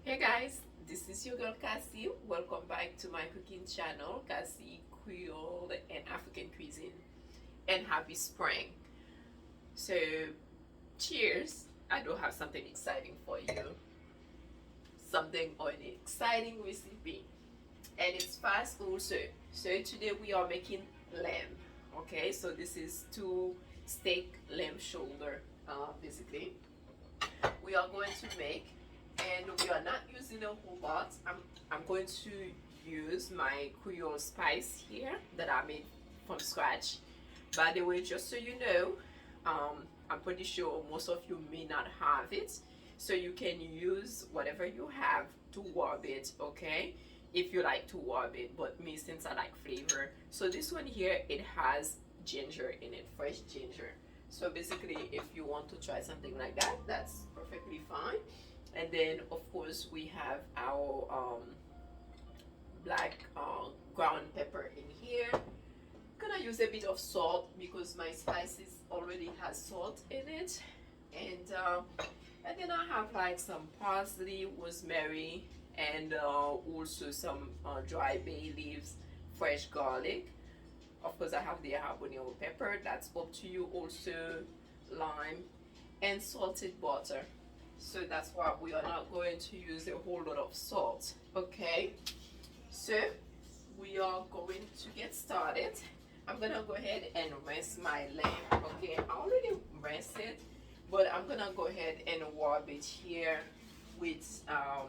Hey guys, this is your girl Cassie. Welcome back to my cooking channel, Cassie Creole and African Cuisine. And happy spring. So, cheers. I do have something exciting for you. Something on an exciting recipe. And it's fast also. So today we are making lamb. Okay, so this is two steak lamb shoulder, basically. We are going to make, and we are not using a whole lot. I'm going to use my Creole spice here that I made from scratch. By the way, just so you know, I'm pretty sure most of you may not have it, so you can use whatever you have to warm it, okay, if you like to warm it. But me, since I like flavor, so this one here, it has ginger in it, fresh ginger. So basically, if you want to try something like that, that's perfectly fine. And then of course we have our black ground pepper in here. Gonna use a bit of salt because my spices already has salt in it. And then I have like some parsley, rosemary, and also some dry bay leaves, fresh garlic. Of course I have the habanaro pepper, that's up to you. Also lime and salted butter. So that's why we are not going to use a whole lot of salt. Okay, so we are going to get started. I'm gonna go ahead and rinse my lamb. Okay, I already rinsed it, but I'm gonna go ahead and warm it here with a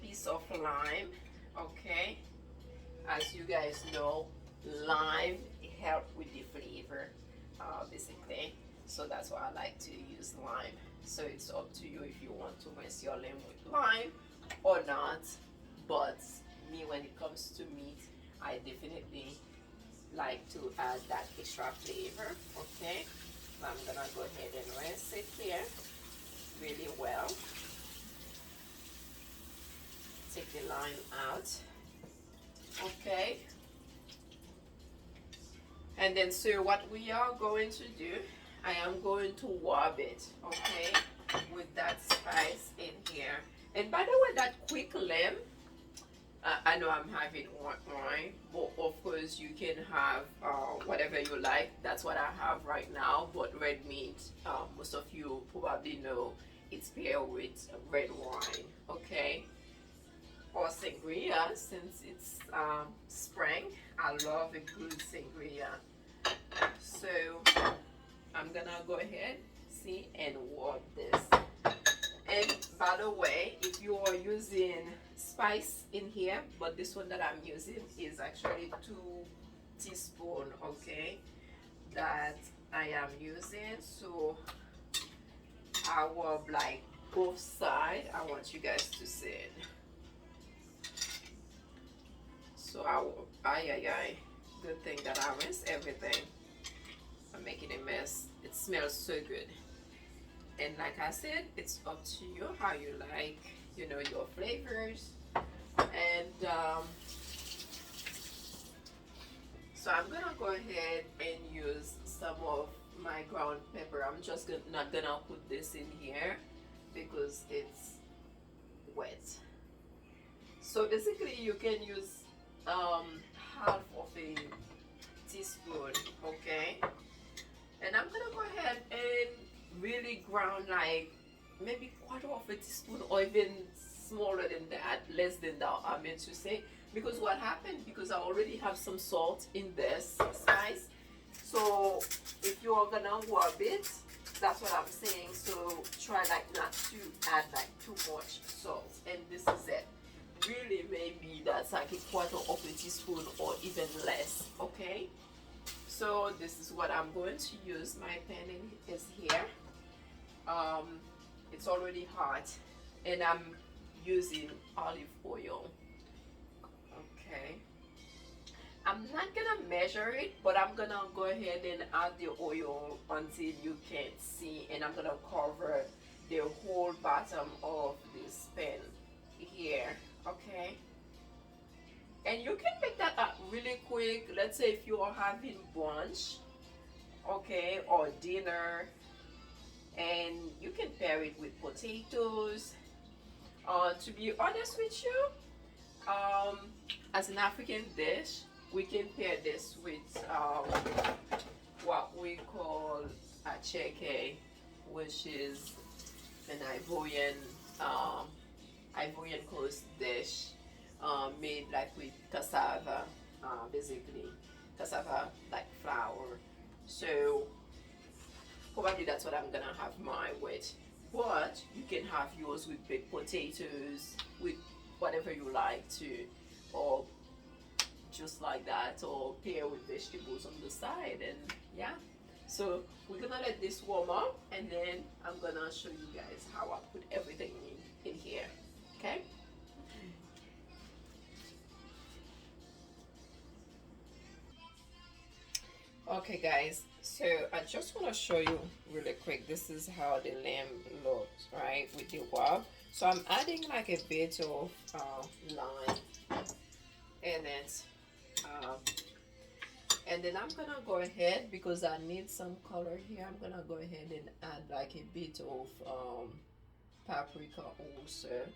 piece of lime. Okay, as you guys know, lime helps with the flavor, basically. So that's why I like to use lime. So it's up to you if you want to rinse your lamb with lime or not. But me, when it comes to meat, I definitely like to add that extra flavor. Okay, so I'm gonna go ahead and rinse it here really well. Take the lime out. Okay, and then so what we are going to do, I am going to warm it, okay, with that spice in here. And by the way, that quick lamb, I know I'm having wine, but of course you can have whatever you like. That's what I have right now. But red meat, most of you probably know it's paired with red wine, okay, or sangria, since it's spring. I love a good sangria. So I'm gonna go ahead, see, and warm this. And by the way, if you are using spice in here, but this one that I'm using is actually 2 teaspoons, okay, that I am using. So I will like both sides. I want you guys to see it. So I will, good thing that I rinse everything. I'm making a mess. It smells so good. And like I said, it's up to you how you like, you know, your flavors. And so I'm gonna go ahead and use some of my ground pepper. I'm just not gonna put this in here because it's wet. So basically you can use half of a teaspoon, okay? And I'm gonna go ahead and really ground like maybe quarter of a teaspoon or even smaller than that, less than that, I meant to say. Because what happened, because I already have some salt in this spice, so if you are gonna warm it, that's what I'm saying, so try like not to add like too much salt. And this is it. Really, maybe that's like a quarter of a teaspoon or even less, okay? So this is what I'm going to use. My pan is here. It's already hot, and I'm using olive oil. Okay, I'm not gonna measure it, but I'm gonna go ahead and add the oil until you can't see, and I'm gonna cover the whole bottom of this pan here. Okay, and you can make that up really quick. Let's say if you are having brunch, okay, or dinner, and you can pair it with potatoes, To be honest with you, um, as an African dish, we can pair this with what we call a cheke, which is an um, Ivorian coast dish made like with cassava, basically cassava like flour. So probably that's what I'm gonna have mine with. But you can have yours with baked potatoes, with whatever you like to, or just like that, or pair with vegetables on the side, and yeah. So we're gonna let this warm up, and then I'm gonna show you guys how I put everything in here. Okay. Okay, guys, so I just want to show you really quick. This is how the lamb looks, right, with the wok. So I'm adding like a bit of lime in it, uh, and then I'm gonna go ahead, because I need some color here. I'm gonna go ahead and add like a bit of paprika also.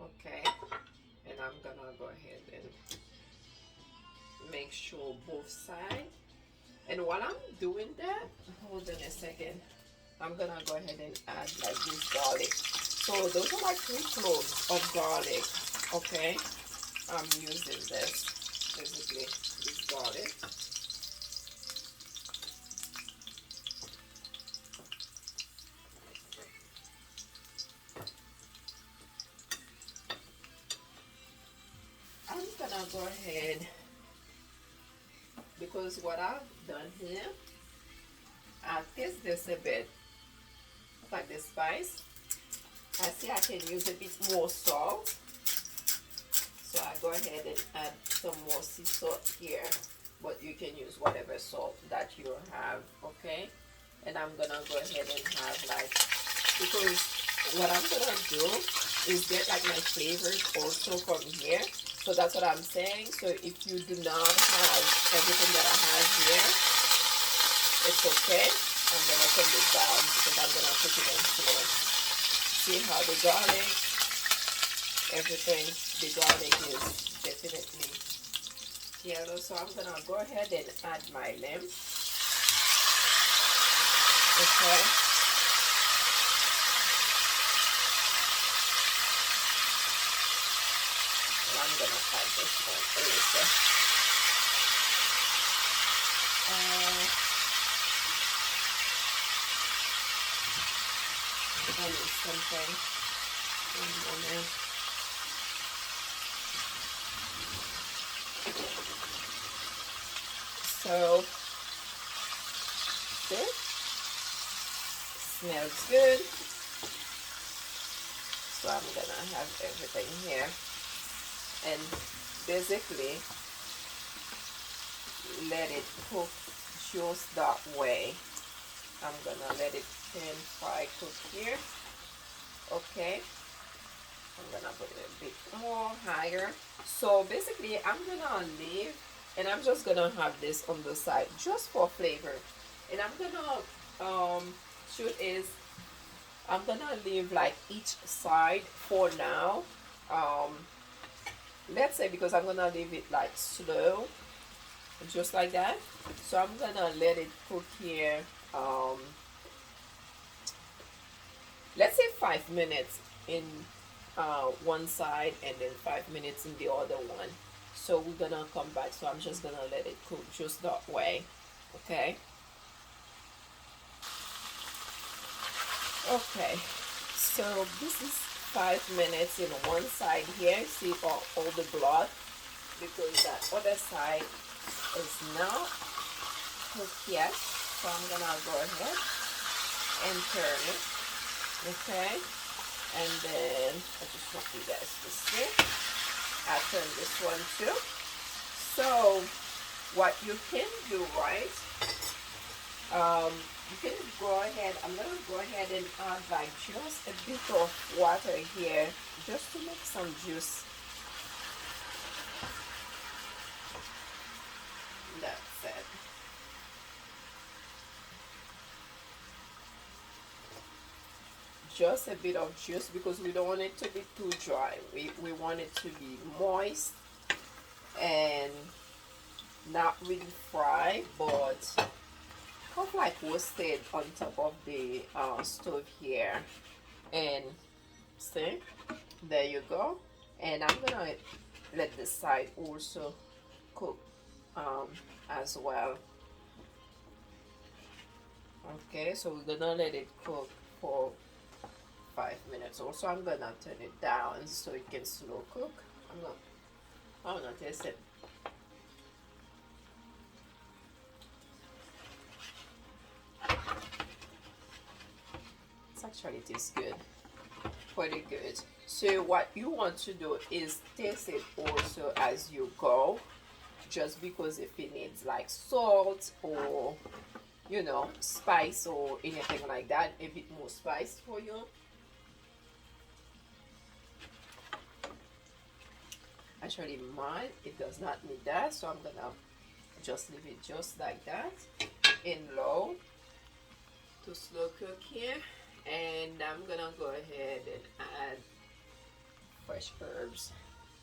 Okay, and I'm gonna go ahead and make sure both sides. And while I'm doing that, hold on a second. I'm gonna go ahead and add like this garlic. So those are like 3 cloves of garlic. Okay, I'm using this, basically this garlic. I'm gonna go ahead, because what I've done here, I taste this a bit like the spice. I see I can use a bit more salt, so I go ahead and add some more sea salt here, but you can use whatever salt that you have. Okay, and I'm gonna go ahead and have like, because what I'm gonna do is get like my flavors also from here. So that's what I'm saying. So if you do not have everything that I have here, it's okay. I'm gonna turn this down because I'm gonna put it in slow. See how the garlic, everything, the garlic is definitely yellow. So I'm gonna go ahead and add my lamb. Okay. And I'm gonna add this one also. I need something. One moment. So this smells good. So I'm gonna have everything here, and basically let it cook just that way. I'm gonna let it pan fry cook here. Okay, I'm gonna put it a bit more higher. So basically I'm gonna leave, and I'm just gonna have this on the side just for flavor. And I'm gonna shoot is, I'm gonna leave like each side for now. um let's say, because I'm gonna leave it like slow, just like that. So I'm gonna let it cook here, um let's say 5 minutes in one side, and then 5 minutes in the other one. So we're gonna come back. So I'm just gonna let it cook just that way. Okay. Okay, so this is 5 minutes in one side here. See all the blood, because that other side is not cooked yet. So I'm gonna go ahead and turn it. Okay, and then I just want you guys to see, I turn this one too. So what you can do, right, you can go ahead, I'm gonna go ahead and add like just a bit of water here, just to make some juice. That's it. just a bit of juice because we don't want it to be too dry. We want it to be moist and not really fried, but kind of like roasted on top of the stove here. And see, there you go. And I'm gonna let this side also cook as well. Okay, so we're gonna let it cook for 5 minutes. Also, I'm gonna turn it down so it can slow cook. I'm gonna taste it. It's actually tastes good, pretty good. So what you want to do is taste it also as you go, just because if it needs like salt or spice or anything like that, a bit more spice for you. Actually mine, it does not need that, so I'm gonna just leave it just like that in low to slow cook here. And I'm gonna go ahead and add fresh herbs.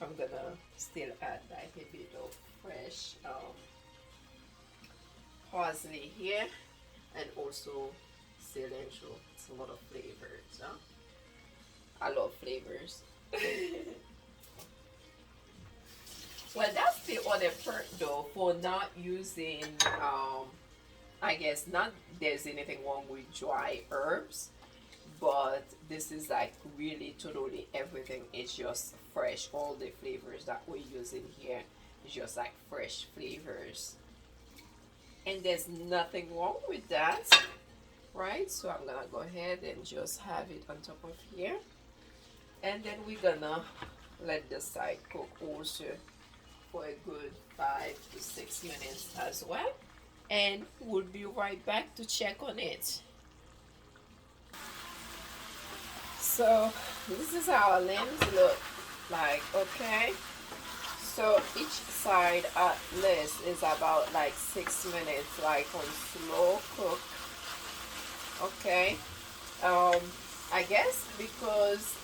I'm gonna still add like a bit of fresh parsley here, and also cilantro. It's a lot of flavors, huh? I love flavors. Well, that's the other perk though for not using I guess not there's anything wrong with dry herbs, but this is like really totally everything is just fresh. All the flavors that we're using here is just like fresh flavors, and there's nothing wrong with that, right? So I'm gonna go ahead and just have it on top of here, and then we're gonna let the side cook also for a good 5 to 6 minutes as well, and we'll be right back to check on it. So this is how our limbs look like. Okay, so each side at least is about like 6 minutes, like on slow cook. Okay, I guess because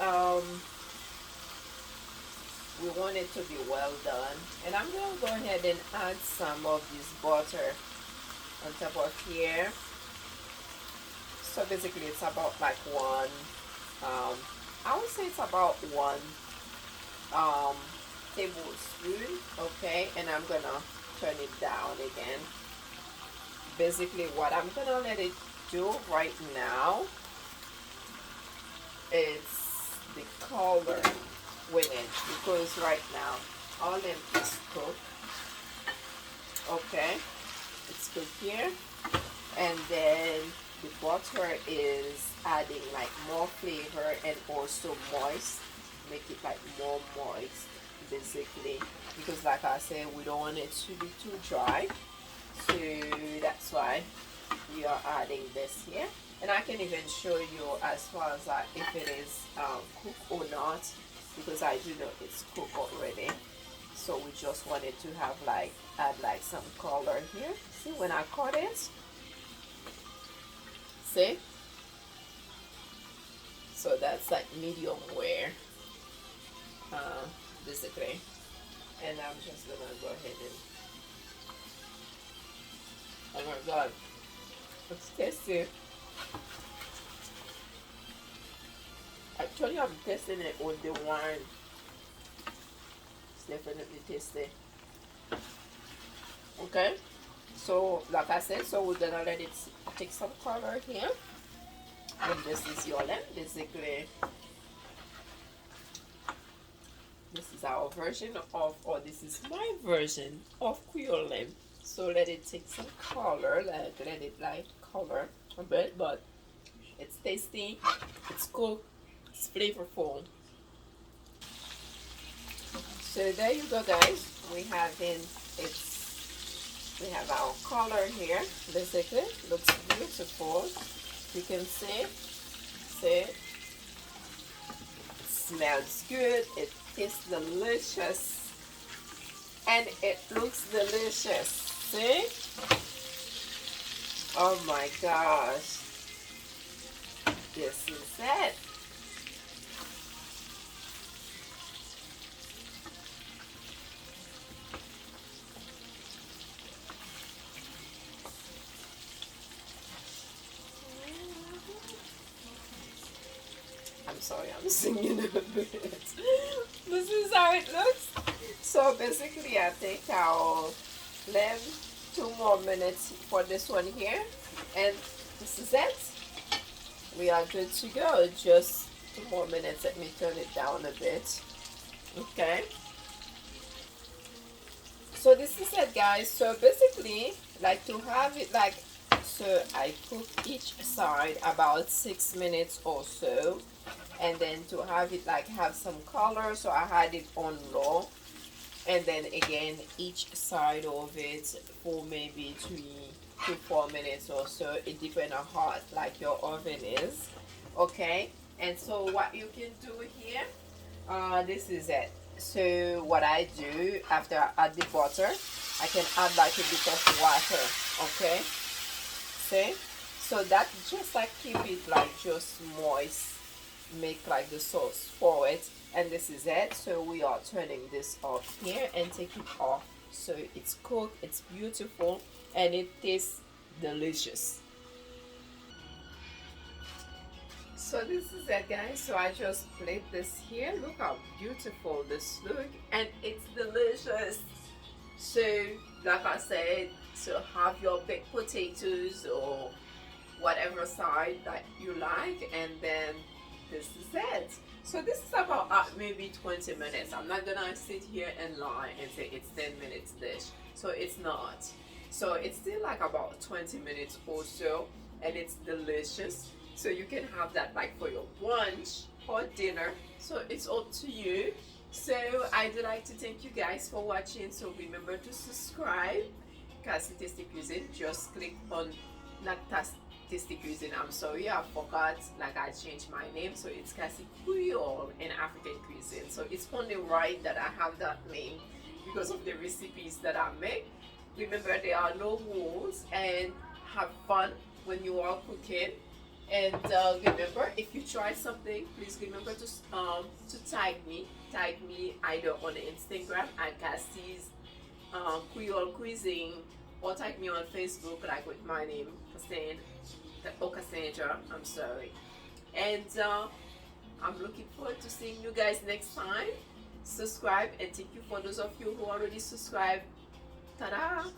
we want it to be well done, and I'm gonna go ahead and add some of this butter on top of here. So basically it's about like one I would say it's about one tablespoon. Okay, and I'm gonna turn it down again. Basically what I'm gonna let it do right now is the color with it, because right now all of them is cooked. Okay, it's cooked here, and then the butter is adding like more flavor and also moist, make it like more moist basically, because like I said, we don't want it to be too dry, so that's why we are adding this here. And I can even show you as far as like if it is cooked or not, because I do know it's cooked already. So we just wanted to have like add like some color here. See when I cut it, see, so that's like medium rare basically. And I'm just gonna go ahead and, oh my god, it's tasty. Actually I'm tasting it with the wine. It's definitely tasty. Okay, so like I said, so we're gonna let it take some color here, and this is your lamb basically. This is our version of, or this is my version of Creole lamb. So let it take some color, like let it like color a bit, but it's tasty, it's cooked, it's flavorful. So there you go guys, we have our color here basically. Looks beautiful, you can see it smells good, it tastes delicious, and it looks delicious. See, oh my gosh, this is it. I'm sorry, I'm singing a bit. This is how it looks. So basically, I think I'll leave 2 more minutes for this one here, and this is it. We are good to go. Just 2 more minutes. Let me turn it down a bit. Okay. So this is it, guys. So basically, like to have it like, so I cook each side about 6 minutes or so, and then to have it like have some color, so I had it on low, and then again each side of it for maybe 3 to 4 minutes or so. It depends on how hot like your oven is. Okay, and so what you can do here, this is it. So what I do after I add the butter, I can add like a bit of water. Okay, see, so that just like keep it like just moist, make like the sauce for it. And this is it. So we are turning this off here and take it off. So it's cooked, it's beautiful, and it tastes delicious. So this is it, guys. So I just played this here. Look how beautiful this look, and it's delicious. So like I said, so have your baked potatoes or whatever side that you like, and then this is it. So this is about maybe 20 minutes. I'm not gonna sit here and lie and say it's 10 minutes dish. So it's not. So it's still like about 20 minutes or so, and it's delicious. So you can have that like for your brunch or dinner. So it's up to you. So I do like to thank you guys for watching. So remember to subscribe. Cassie Tasty Cuisine. Just click on not Tasty Cuisine. I'm sorry, I forgot. Like I changed my name, so it's Cassie Creole and African Cuisine. So it's only right that I have that name because of the recipes that I make. Remember, there are no rules, and have fun when you are cooking. And remember, if you try something, please remember to tag me either on Instagram at Cassie's Creole Cuisine, or tag me on Facebook like with my name, Cassandra. I'm sorry. And I'm looking forward to seeing you guys next time. Subscribe, and thank you for those of you who already subscribed. Ta-da!